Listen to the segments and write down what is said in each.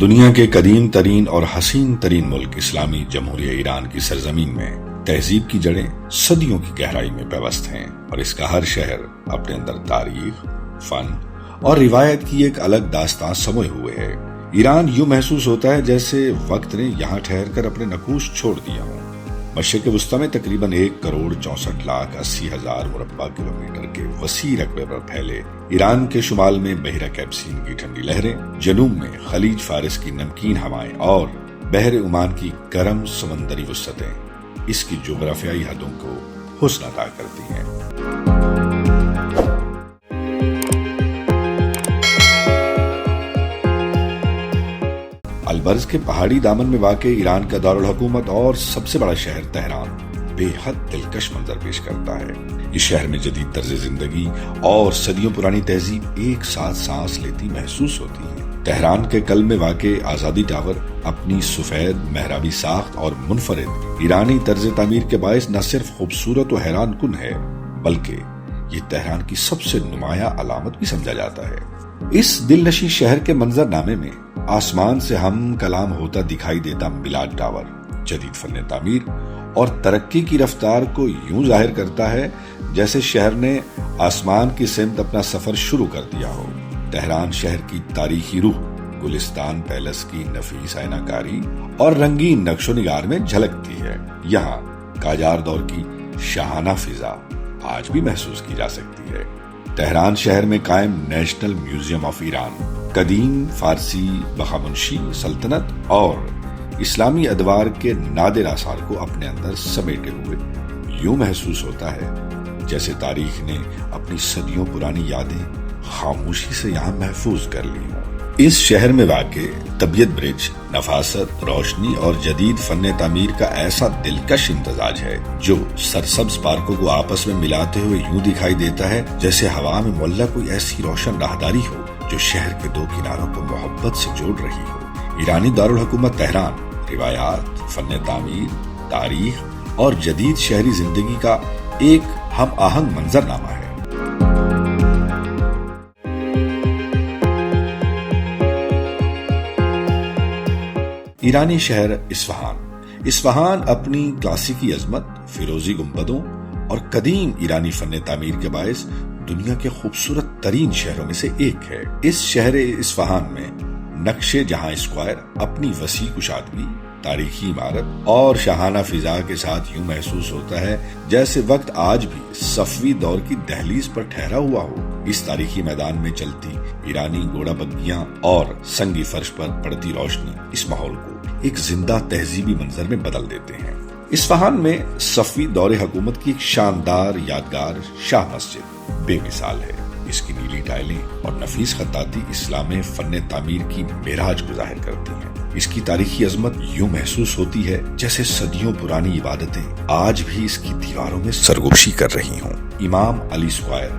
دنیا کے قدیم ترین اور حسین ترین ملک اسلامی جمہوریہ ایران کی سرزمین میں تہذیب کی جڑیں صدیوں کی گہرائی میں پیوست ہیں، اور اس کا ہر شہر اپنے اندر تاریخ، فن اور روایت کی ایک الگ داستان سموئے ہوئے ہے۔ ایران یوں محسوس ہوتا ہے جیسے وقت نے یہاں ٹھہر کر اپنے نقوش چھوڑ دیا ہوں۔ مشرق وسطیٰ میں تقریباً 1,64,80,000 مربع کلومیٹر کے وسیع رقبے پر پھیلے ایران کے شمال میں بحیرہ کیپسین کی ٹھنڈی لہریں، جنوب میں خلیج فارس کی نمکین ہوائیں اور بحر عمان کی گرم سمندری وسعتیں اس کی جغرافیائی حدوں کو حسن عطا کرتی ہیں۔ البرز کے پہاڑی دامن میں واقع ایران کا دارالحکومت اور سب سے بڑا شہر تہران بے حد دلکش منظر پیش کرتا ہے۔ اس شہر میں جدید طرز زندگی اور صدیوں پرانی تہذیب ایک ساتھ سانس لیتی محسوس ہوتی ہے۔ تہران کے قلب میں واقع آزادی ٹاور اپنی سفید محرابی ساخت اور منفرد ایرانی طرز تعمیر کے باعث نہ صرف خوبصورت و حیران کن ہے، بلکہ یہ تہران کی سب سے نمایاں علامت بھی سمجھا جاتا ہے۔ اس دل نشیں شہر کے منظر نامے میں آسمان سے ہم کلام ہوتا دکھائی دیتا میلاد ٹاور جدید فن تعمیر اور ترقی کی رفتار کو یوں ظاہر کرتا ہے جیسے شہر نے آسمان کی سمت اپنا سفر شروع کر دیا ہو۔ تہران شہر کی تاریخی روح گلستان پیلس کی نفیس آئینہ کاری اور رنگین نقش و نگار میں جھلکتی ہے۔ یہاں قاجار دور کی شاہانہ فضا آج بھی محسوس کی جا سکتی ہے۔ تہران شہر میں قائم نیشنل میوزیم آف ایران قدیم فارسی بخامنشی سلطنت اور اسلامی ادوار کے نادر آثار کو اپنے اندر سمیٹے ہوئے یوں محسوس ہوتا ہے جیسے تاریخ نے اپنی صدیوں پرانی یادیں خاموشی سے یہاں محفوظ کر لی ہوں۔ اس شہر میں واقع طبیعت برج نفاست، روشنی اور جدید فن تعمیر کا ایسا دلکش امتزاج ہے جو سرسبز پارکوں کو آپس میں ملاتے ہوئے یوں دکھائی دیتا ہے جیسے ہوا میں معلق کوئی ایسی روشن راہداری ہو جو شہر کے دو کناروں کو محبت سے جوڑ رہی ہو۔ ایرانی دارالحکومت تہران روایات، فن تعمیر، تاریخ اور جدید شہری زندگی کا ایک ہم آہنگ منظر نامہ ہے۔ ایرانی شہر اصفہان اپنی کلاسیکی عظمت، فیروزی گنبدوں اور قدیم ایرانی فن تعمیر کے باعث دنیا کے خوبصورت ترین شہروں میں سے ایک ہے۔ اس شہر اصفہان میں نقش جہاں اسکوائر اپنی وسیع کشادگی، تاریخی عمارت اور شاہانہ فضا کے ساتھ یوں محسوس ہوتا ہے جیسے وقت آج بھی صفوی دور کی دہلیز پر ٹھہرا ہوا ہو۔ اس تاریخی میدان میں چلتی ایرانی گھوڑا بگیاں اور سنگی فرش پر پڑتی روشنی اس ماحول کو ایک زندہ تہذیبی منظر میں بدل دیتے ہیں۔ اصفہان میں صفوی دور حکومت کی ایک شاندار یادگار شاہ مسجد بے مثال ہے۔ اس کی نیلی ٹائلیں اور نفیس خطاطی اسلام فن تعمیر کی معراج کو ظاہر کرتی ہیں۔ اس کی تاریخی عظمت یوں محسوس ہوتی ہے جیسے صدیوں پرانی عبادتیں آج بھی اس کی دیواروں میں سرگوشی کر رہی ہوں۔ امام علی اسکوائر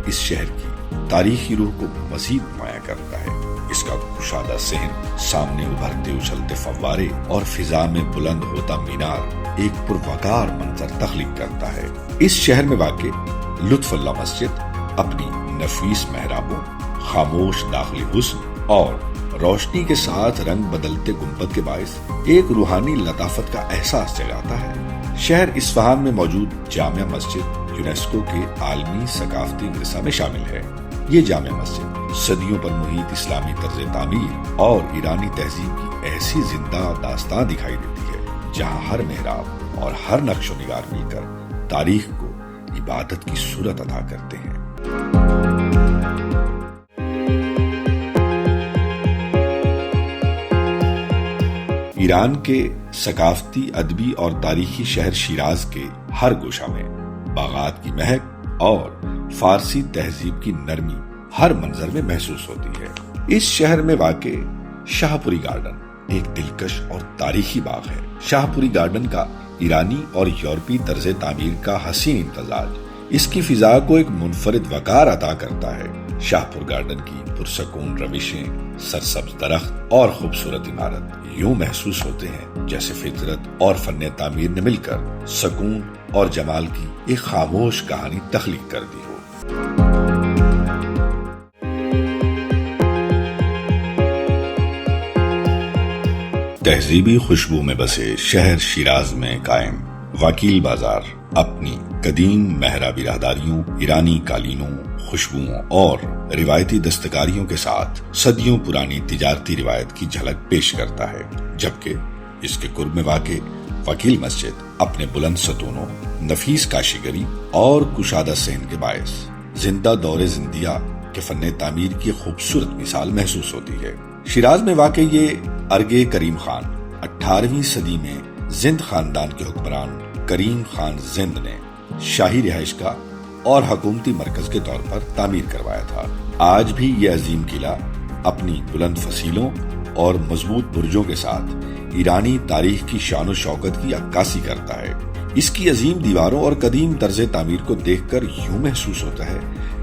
اس شہر کی تاریخی روح کو مزید نمایاں کرتا ہے۔ اس کا کشادہ صحن، سامنے ابھرتے اچھلتے فوارے اور فضا میں بلند ہوتا مینار ایک پروقار منظر تخلیق کرتا ہے۔ اس شہر میں واقع لطف اللہ مسجد اپنی نفیس محرابوں، خاموش داخلی حسن اور روشنی کے ساتھ رنگ بدلتے گنبد کے باعث ایک روحانی لطافت کا احساس جگاتا ہے۔ شہر اصفہان میں موجود جامع مسجد یونیسکو کے عالمی ثقافتی ورثہ میں شامل ہے۔ یہ جامع مسجد صدیوں پر محیط اسلامی طرز تعمیر اور ایرانی تہذیب کی ایسی زندہ داستان دکھائی دیتی ہے جہاں ہر محراب اور ہر نقش و نگار مل کر تاریخ کو عبادت کی صورت عطا کرتے ہیں۔ ایران کے ثقافتی، ادبی اور تاریخی شہر شیراز کے ہر گوشہ میں باغات کی مہک اور فارسی تہذیب کی نرمی ہر منظر میں محسوس ہوتی ہے۔ اس شہر میں واقع شاہ پوری گارڈن ایک دلکش اور تاریخی باغ ہے۔ شاہ پوری گارڈن کا ایرانی اور یورپی طرز تعمیر کا حسین امتزاج اس کی فضا کو ایک منفرد وقار عطا کرتا ہے۔ شاہ پور گارڈن کی پرسکون روشیں، سرسبز درخت اور خوبصورت عمارت یوں محسوس ہوتے ہیں جیسے فطرت اور فن تعمیر نے مل کر سکون اور جمال کی ایک خاموش کہانی تخلیق کر دی ہو۔ تہذیبی خوشبو میں بسے شہر شیراز میں قائم وکیل بازار اپنی قدیم محرابی راہداریوں، ایرانی قالینوں، خوشبوؤں اور روایتی دستکاریوں کے ساتھ صدیوں پرانی تجارتی روایت کی جھلک پیش کرتا ہے، جبکہ اس کے قرب میں واقع وکیل مسجد اپنے بلند ستونوں، نفیس کاشیگری اور کشادہ صحن کے باعث زندہ دور زندیہ کے فن تعمیر کی خوبصورت مثال محسوس ہوتی ہے۔ شیراز میں واقع یہ ارگے کریم خان 18ویں صدی میں زند خاندان کے حکمران کریم خان زند نے شاہی رہائش کا اور حکومتی مرکز کے طور پر تعمیر کروایا تھا۔ آج بھی یہ عظیم قلعہ اپنی بلند فصیلوں اور مضبوط برجوں کے ساتھ ایرانی تاریخ کی شان و شوکت کی عکاسی کرتا ہے۔ اس کی عظیم دیواروں اور قدیم طرز تعمیر کو دیکھ کر یوں محسوس ہوتا ہے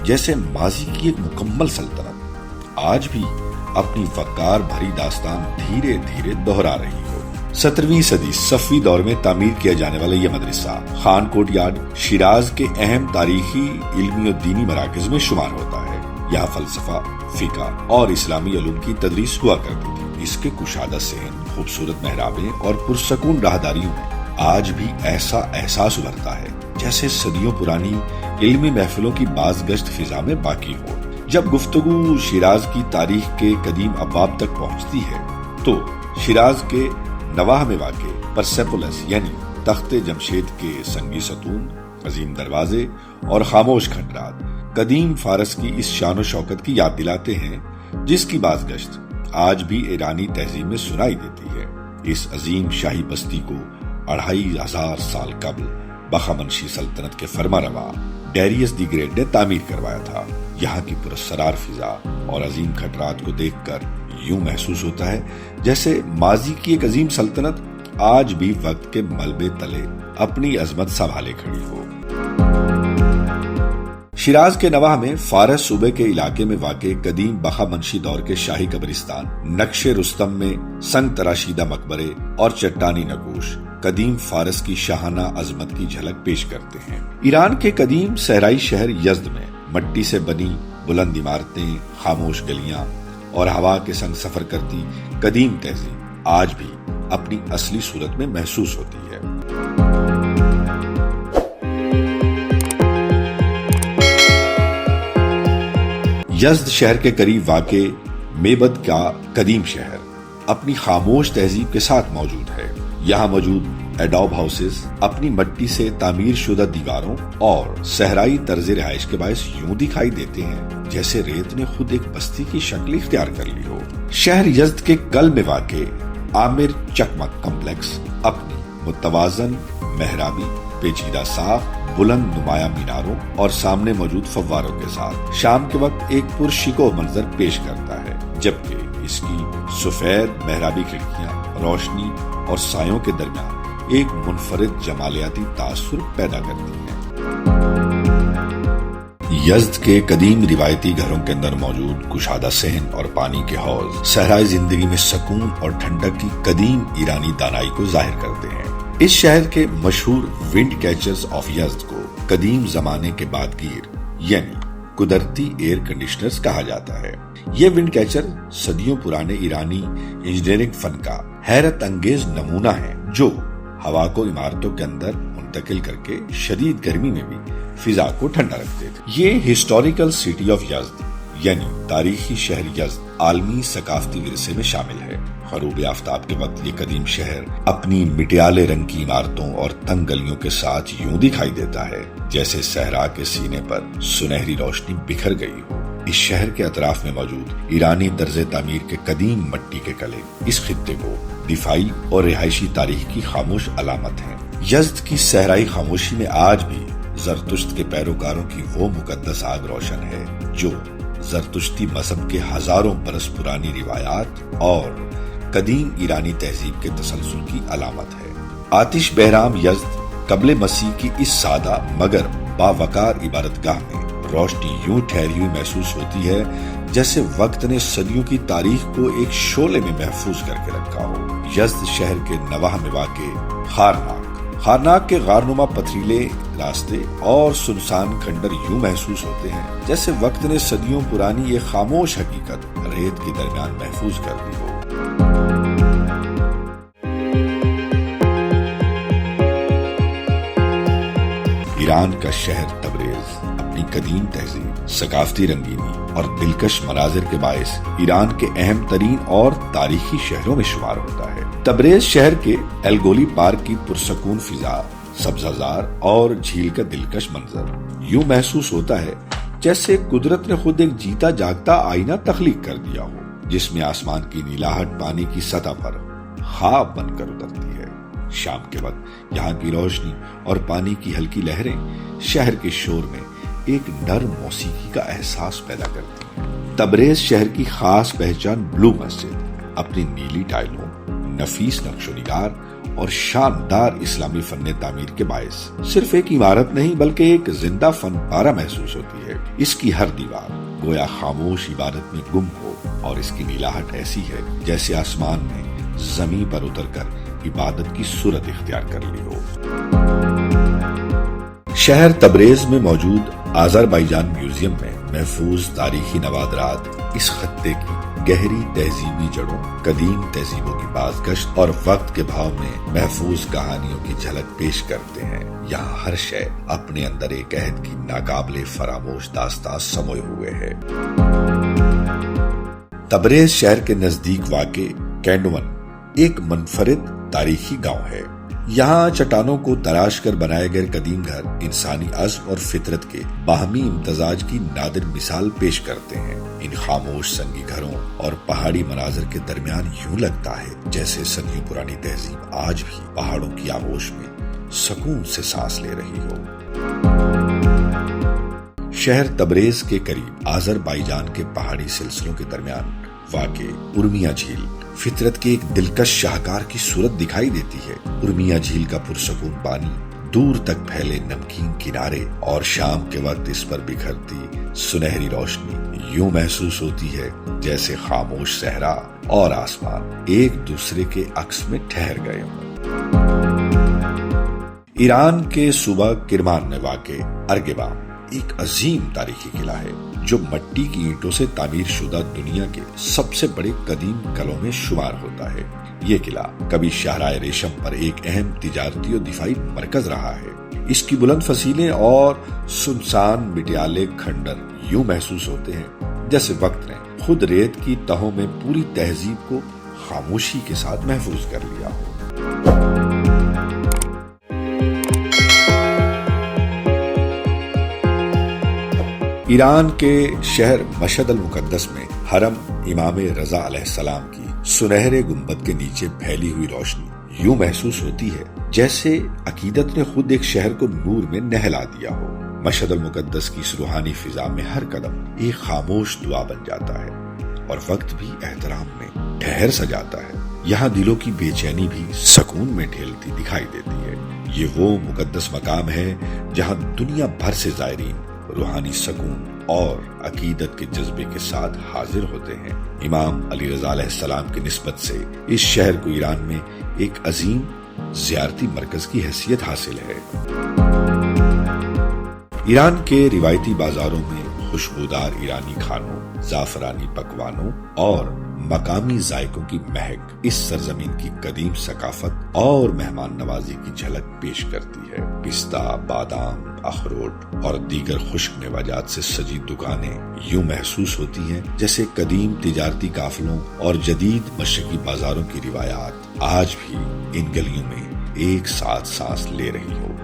جیسے ماضی کی ایک مکمل سلطنت آج بھی اپنی وقار بھری داستان دھیرے دھیرے دہرا رہی ہو۔ 17ویں صدی صفوی دور میں تعمیر کیا جانے والا یہ مدرسہ خان کوٹ یارڈ شیراز کے اہم تاریخی، علمی و دینی مراکز میں شمار ہوتا ہے۔ یہاں فلسفہ، فقہ اور اسلامی علوم کی تدریس ہوا کرتی تھی۔ اس کے کشادہ صحن، خوبصورت محرابیں اور پرسکون راہداریوں میں آج بھی ایسا احساس ابھرتا ہے جیسے صدیوں پرانی علمی محفلوں کی باز گشت فضا میں باقی ہو۔ جب گفتگو شیراز کی تاریخ کے قدیم ابواب تک پہنچتی ہے تو شیراز کے نواح میں واقع پرسیپولس یعنی تخت جمشید کے سنگی ستون، عظیم دروازے اور خاموش کھنڈرات قدیم فارس کی اس شان و شوکت کی یاد دلاتے ہیں جس کی باز گشت آج بھی ایرانی تہذیب میں سنائی دیتی ہے۔ اس عظیم شاہی بستی کو 2500 سال قبل بخامنشی سلطنت کے فرما روا ڈیریس دی گریٹ نے تعمیر کروایا تھا۔ یہاں کی پراسرار فضا اور عظیم کھنڈرات کو دیکھ کر یوں محسوس ہوتا ہے جیسے ماضی کی ایک عظیم سلطنت آج بھی وقت کے ملبے تلے اپنی عظمت سنبھالے کھڑی ہو۔ شیراز کے نواح میں فارس صوبے کے علاقے میں واقع قدیم بخامنشی دور کے شاہی قبرستان، نقش رستم میں سنگ تراشیدہ مقبرے اور چٹانی نقوش قدیم فارس کی شاہانہ عظمت کی جھلک پیش کرتے ہیں۔ ایران کے قدیم صحرائی شہر یزد میں مٹی سے بنی بلند عمارتیں، خاموش گلیاں اور ہوا کے سنگ سفر کرتی قدیم تہذیب آج بھی اپنی اصلی صورت میں محسوس ہوتی ہے۔ یزد شہر کے قریب واقع میبد کا قدیم شہر اپنی خاموش تہذیب کے ساتھ موجود ہے۔ یہاں موجود ایڈوب ہاؤسز اپنی مٹی سے تعمیر شدہ دیواروں اور صحرائی طرز رہائش کے باعث یوں دکھائی دیتے ہیں جیسے ریت نے خود ایک بستی کی شکل اختیار کر لی ہو۔ شہر یزد کے قلب میں واقع عامر چکمک کمپلیکس اپنی متوازن محرابی، پیچیدہ ساخت، بلند نمایاں میناروں اور سامنے موجود فواروں کے ساتھ شام کے وقت ایک پرشکوہ منظر پیش کرتا ہے، جبکہ اس کی سفید محرابی کھڑکیاں روشنی اور سایوں کے درمیان ایک منفرد جمالیاتی تاثر پیدا کرتی ہیں۔ یزد کے قدیم روایتی گھروں کے اندر موجود کشادہ صحن اور پانی کے حوض صحرائی زندگی میں سکون اور ٹھنڈک کی قدیم ایرانی دانائی کو ظاہر کرتے ہیں۔ اس شہر کے مشہور ونڈ کیچرز آف یزد کو قدیم زمانے کے بادگیر یعنی قدرتی ایئر کنڈیشنرز کہا جاتا ہے۔ یہ ونڈ کیچر صدیوں پرانے ایرانی انجینئرنگ فن کا حیرت انگیز نمونہ ہے جو ہوا کو عمارتوں کے اندر منتقل کر کے شدید گرمی میں بھی فضا کو ٹھنڈا رکھتے تھے۔ یہ ہسٹوریکل سٹی آف یزد یعنی تاریخی شہر یزد عالمی ثقافتی ورثے میں شامل ہے۔ غروب آفتاب کے وقت یہ قدیم شہر اپنی مٹیالے رنگ کی عمارتوں اور تنگ گلیوں کے ساتھ یوں دکھائی دیتا ہے جیسے صحرا کے سینے پر سنہری روشنی بکھر گئی ہو۔ اس شہر کے اطراف میں موجود ایرانی طرز تعمیر کے قدیم مٹی کے قلعے اس خطے کو دفاعی اور رہائشی تاریخ کی خاموش علامت ہیں۔ یزد کی صحرائی خاموشی میں آج بھی زرتشت کے پیروکاروں کی وہ مقدس آگ روشن ہے جو زرتشتی مذہب کے ہزاروں برس پرانی روایات اور قدیم ایرانی تہذیب کے تسلسل کی علامت ہے۔ آتش بہرام یزد قبل مسیح کی اس سادہ مگر باوقار عبادت گاہ میں روشنی یوں ٹھہری ہوئی محسوس ہوتی ہے جیسے وقت نے صدیوں کی تاریخ کو ایک شعلے میں محفوظ کر کے رکھا ہو۔ یزد شہر کے نواح میں واقع خارناک کے غارنما پتھریلے راستے اور سنسان کھنڈر یوں محسوس ہوتے ہیں جیسے وقت نے صدیوں پرانی ایک خاموش حقیقت ریت کے درمیان محفوظ کر دی ہو۔ ایران کا شہر تبریز اپنی قدیم تہذیب، ثقافتی رنگینی اور دلکش مناظر کے باعث ایران کے اہم ترین اور تاریخی شہروں میں شمار ہوتا ہے۔ تبریز شہر کے الگولی پارک کی پرسکون فضا، سبزہ اور جھیل کا دلکش منظر یوں محسوس ہوتا ہے جیسے قدرت نے خود ایک جیتا جاگتا آئینہ تخلیق کر دیا ہو، جس میں آسمان کی نیلاہٹ پانی کی سطح پر خواب بن کر اترتی ہے۔ شام کے وقت یہاں کی روشنی اور پانی کی ہلکی لہریں شہر کے شور میں ایک نرم موسیقی کا احساس پیدا کرتی ہیں۔ تبریز شہر کی خاص پہچان بلو مسجد اپنی نیلی ٹائلوں، نفیس نقش و نگار اور شاندار اسلامی فن تعمیر کے باعث صرف ایک عمارت نہیں بلکہ ایک زندہ فن پارہ محسوس ہوتی ہے۔ اس کی ہر دیوار گویا خاموش عبادت میں گم ہو اور اس کی نیلاہٹ ایسی ہے جیسے آسمان نے زمین پر اتر کر عبادت کی صورت اختیار کر لی ہو۔ شہر تبریز میں موجود آذربائیجان میوزیم میں محفوظ تاریخی نوادرات اس خطے کی گہری تہذیبی جڑوں، قدیم تہذیبوں کی بازگشت اور وقت کے بھاؤ میں محفوظ کہانیوں کی جھلک پیش کرتے ہیں۔ یہاں ہر شے اپنے اندر ایک عہد کی ناقابل فراموش داستان سموئے ہوئے ہے۔ تبریز شہر کے نزدیک واقع کینڈون ایک منفرد تاریخی گاؤں ہے۔ یہاں چٹانوں کو تراش کر بنائے گئے قدیم گھر انسانی عزم اور فطرت کے باہمی امتزاج کی نادر مثال پیش کرتے ہیں۔ ان خاموش سنگی گھروں اور پہاڑی مناظر کے درمیان یوں لگتا ہے جیسے صدیوں پرانی تہذیب آج بھی پہاڑوں کی آغوش میں سکون سے سانس لے رہی ہو۔ شہر تبریز کے قریب آذربائیجان کے پہاڑی سلسلوں کے درمیان واقع ارمیا جھیل فطرت کے ایک دلکش شاہکار کی صورت دکھائی دیتی ہے۔ ارمیا جھیل کا پرسکون پانی، دور تک پھیلے نمکین کنارے اور شام کے وقت اس پر بکھرتی سنہری روشنی یوں محسوس ہوتی ہے جیسے خاموش صحرا اور آسمان ایک دوسرے کے عکس میں ٹھہر گئے ہوں۔ ایران کے صوبہ کرمان میں واقع ارغوان ایک عظیم تاریخی قلعہ ہے جو مٹی کی اینٹوں سے تعمیر شدہ دنیا کے سب سے بڑے قدیم قلعوں میں شمار ہوتا ہے۔ یہ قلعہ کبھی شاہراہ ریشم پر ایک اہم تجارتی اور دفاعی مرکز رہا ہے۔ اس کی بلند فصیلیں اور سنسان مٹیالے کھنڈر یوں محسوس ہوتے ہیں جیسے وقت نے خود ریت کی تہوں میں پوری تہذیب کو خاموشی کے ساتھ محفوظ کر لیا ہو۔ ایران کے شہر مشہد المقدس میں حرم امام رضا علیہ السلام کی سنہرے گنبد کے نیچے پھیلی ہوئی روشنی یوں محسوس ہوتی ہے جیسے عقیدت نے خود ایک شہر کو نور میں نہلا دیا ہو۔ مشہد المقدس کی اس روحانی فضا میں ہر قدم ایک خاموش دعا بن جاتا ہے اور وقت بھی احترام میں ٹھہر سا جاتا ہے۔ یہاں دلوں کی بے چینی بھی سکون میں ڈھیلتی دکھائی دیتی ہے۔ یہ وہ مقدس مقام ہے جہاں دنیا بھر سے زائرین روحانی سکون اور عقیدت کے جذبے کے ساتھ حاضر ہوتے ہیں۔ امام علی رضا علیہ السلام کی نسبت سے اس شہر کو ایران میں ایک عظیم زیارتی مرکز کی حیثیت حاصل ہے۔ ایران کے روایتی بازاروں میں خوشبودار ایرانی کھانوں، زعفرانی پکوانوں اور مقامی ذائقوں کی مہک اس سرزمین کی قدیم ثقافت اور مہمان نوازی کی جھلک پیش کرتی ہے۔ پستہ، بادام، اخروٹ اور دیگر خشک میوجات سے سجی دکانیں یوں محسوس ہوتی ہیں جیسے قدیم تجارتی قافلوں اور جدید مشرقی بازاروں کی روایات آج بھی ان گلیوں میں ایک ساتھ سانس لے رہی ہو۔